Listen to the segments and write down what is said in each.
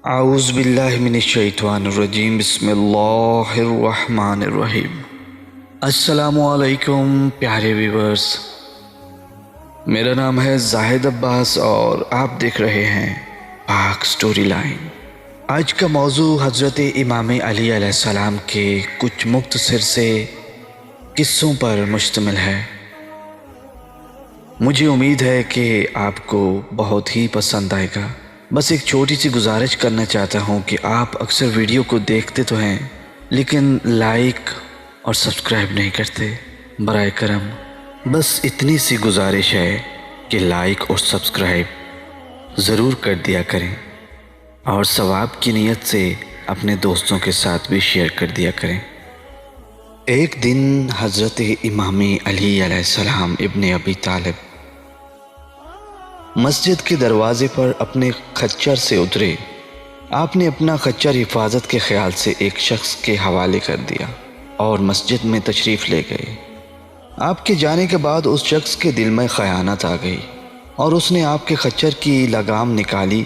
اعوذ باللہ من الشیطان الرجیم بسم اللہ الرحمن الرحیم۔ السلام علیکم پیارے ویورز، میرا نام ہے زاہد عباس اور آپ دیکھ رہے ہیں پاک سٹوری لائن۔ آج کا موضوع حضرت امام علی علیہ السلام کے کچھ مختصر سے قصوں پر مشتمل ہے۔ مجھے امید ہے کہ آپ کو بہت ہی پسند آئے گا۔ بس ایک چھوٹی سی گزارش کرنا چاہتا ہوں کہ آپ اکثر ویڈیو کو دیکھتے تو ہیں لیکن لائک اور سبسکرائب نہیں کرتے۔ برائے کرم بس اتنی سی گزارش ہے کہ لائک اور سبسکرائب ضرور کر دیا کریں اور ثواب کی نیت سے اپنے دوستوں کے ساتھ بھی شیئر کر دیا کریں۔ ایک دن حضرت امام علی علیہ السلام ابن ابی طالب مسجد کے دروازے پر اپنے خچر سے اترے۔ آپ نے اپنا خچر حفاظت کے خیال سے ایک شخص کے حوالے کر دیا اور مسجد میں تشریف لے گئے۔ آپ کے جانے کے بعد اس شخص کے دل میں خیانت آ گئی اور اس نے آپ کے خچر کی لگام نکالی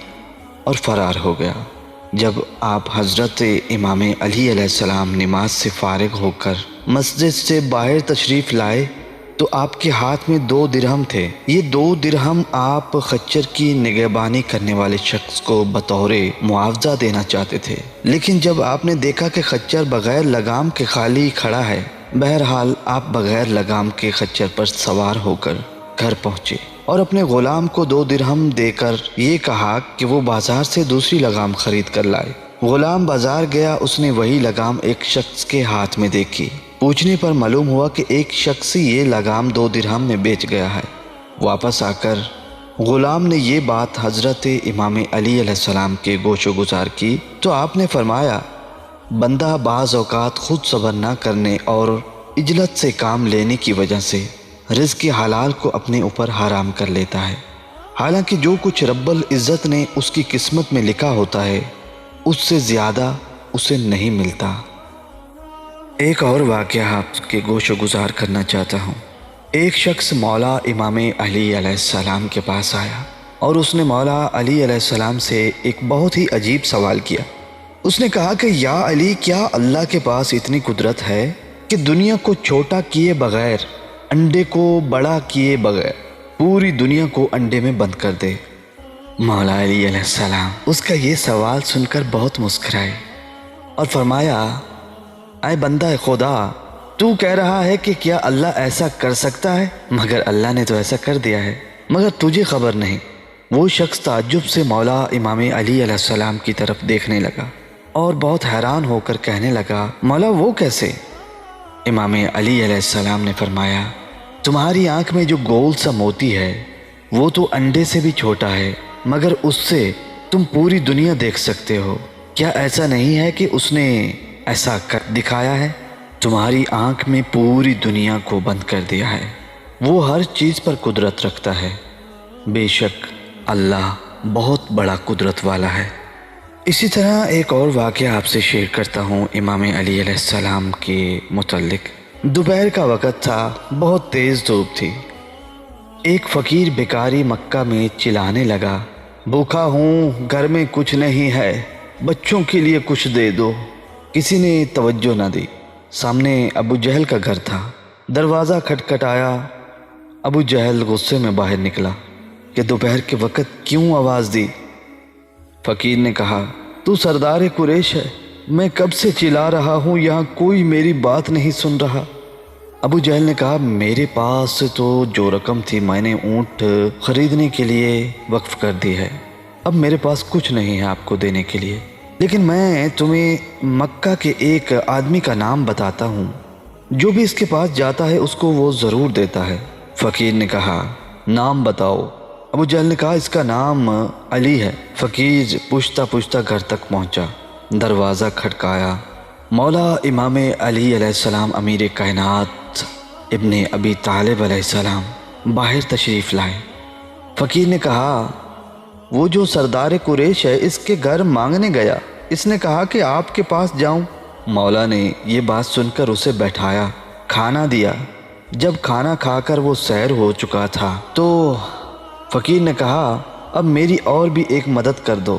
اور فرار ہو گیا۔ جب آپ حضرت امام علی علیہ السلام نماز سے فارغ ہو کر مسجد سے باہر تشریف لائے تو آپ کے ہاتھ میں 2 درہم تھے۔ یہ 2 درہم آپ خچر کی نگہبانی کرنے والے شخص کو بطور معاوضہ دینا چاہتے تھے، لیکن جب آپ نے دیکھا کہ خچر بغیر لگام کے خالی کھڑا ہے، بہرحال آپ بغیر لگام کے خچر پر سوار ہو کر گھر پہنچے اور اپنے غلام کو 2 درہم دے کر یہ کہا کہ وہ بازار سے دوسری لگام خرید کر لائے۔ غلام بازار گیا، اس نے وہی لگام ایک شخص کے ہاتھ میں دیکھی۔ پوچھنے پر معلوم ہوا کہ ایک شخص یہ لگام 2 درہم میں بیچ گیا ہے۔ واپس آ کر غلام نے یہ بات حضرت امام علی علیہ السلام کے گوش و گزار کی تو آپ نے فرمایا، بندہ بعض اوقات خود صبر نہ کرنے اور عجلت سے کام لینے کی وجہ سے رزق حلال کو اپنے اوپر حرام کر لیتا ہے، حالانکہ جو کچھ رب العزت نے اس کی قسمت میں لکھا ہوتا ہے اس سے زیادہ اسے نہیں ملتا۔ ایک اور واقعہ آپ کے گوش و گزار کرنا چاہتا ہوں۔ ایک شخص مولا امام علی علیہ السلام کے پاس آیا اور اس نے مولا علی علیہ السلام سے ایک بہت ہی عجیب سوال کیا۔ اس نے کہا کہ یا علی، کیا اللہ کے پاس اتنی قدرت ہے کہ دنیا کو چھوٹا کیے بغیر، انڈے کو بڑا کیے بغیر پوری دنیا کو انڈے میں بند کر دے؟ مولا علی علیہ السلام اس کا یہ سوال سن کر بہت مسکرائے اور فرمایا، اے بندہ خدا، تو کہہ رہا ہے کہ کیا اللہ ایسا کر سکتا ہے؟ مگر اللہ نے تو ایسا کر دیا ہے، مگر تجھے خبر نہیں۔ وہ شخص تعجب سے مولا امام علی علیہ السلام کی طرف دیکھنے لگا اور بہت حیران ہو کر کہنے لگا، مولا وہ کیسے؟ امام علی علیہ السلام نے فرمایا، تمہاری آنکھ میں جو گول سا موتی ہے وہ تو انڈے سے بھی چھوٹا ہے، مگر اس سے تم پوری دنیا دیکھ سکتے ہو۔ کیا ایسا نہیں ہے کہ اس نے ایسا کر دکھایا ہے؟ تمہاری آنکھ میں پوری دنیا کو بند کر دیا ہے۔ وہ ہر چیز پر قدرت رکھتا ہے، بے شک اللہ بہت بڑا قدرت والا ہے۔ اسی طرح ایک اور واقعہ آپ سے شیئر کرتا ہوں امام علی علیہ السلام کے متعلق۔ دوپہر کا وقت تھا، بہت تیز دھوپ تھی۔ ایک فقیر بھکاری مکہ میں چلانے لگا، بھوکا ہوں، گھر میں کچھ نہیں ہے، بچوں کے لیے کچھ دے دو۔ کسی نے توجہ نہ دی۔ سامنے ابو جہل کا گھر تھا۔ دروازہ کھٹکھٹایا۔ ابو جہل غصے میں باہر نکلا کہ دوپہر کے وقت کیوں آواز دی؟ فقیر نے کہا، تو سردار قریش ہے، میں کب سے چلا رہا ہوں، یہاں کوئی میری بات نہیں سن رہا۔ ابو جہل نے کہا، میرے پاس تو جو رقم تھی میں نے اونٹ خریدنے کے لیے وقف کر دی ہے، اب میرے پاس کچھ نہیں ہے آپ کو دینے کے لیے، لیکن میں تمہیں مکہ کے ایک آدمی کا نام بتاتا ہوں، جو بھی اس کے پاس جاتا ہے اس کو وہ ضرور دیتا ہے۔ فقیر نے کہا، نام بتاؤ۔ ابو جہل نے کہا، اس کا نام علی ہے۔ فقیر پوچھتا پوچھتا گھر تک پہنچا، دروازہ کھٹکایا۔ مولا امام علی علیہ السلام امیر کائنات ابن ابی طالب علیہ السلام باہر تشریف لائے۔ فقیر نے کہا، وہ جو سردار قریش ہے اس کے گھر مانگنے گیا، اس نے کہا کہ آپ کے پاس جاؤں۔ مولا نے یہ بات سن کر اسے بیٹھایا، کھانا دیا۔ جب کھانا کھا کر وہ سیر ہو چکا تھا تو فقیر نے کہا، اب میری اور بھی ایک مدد کر دو۔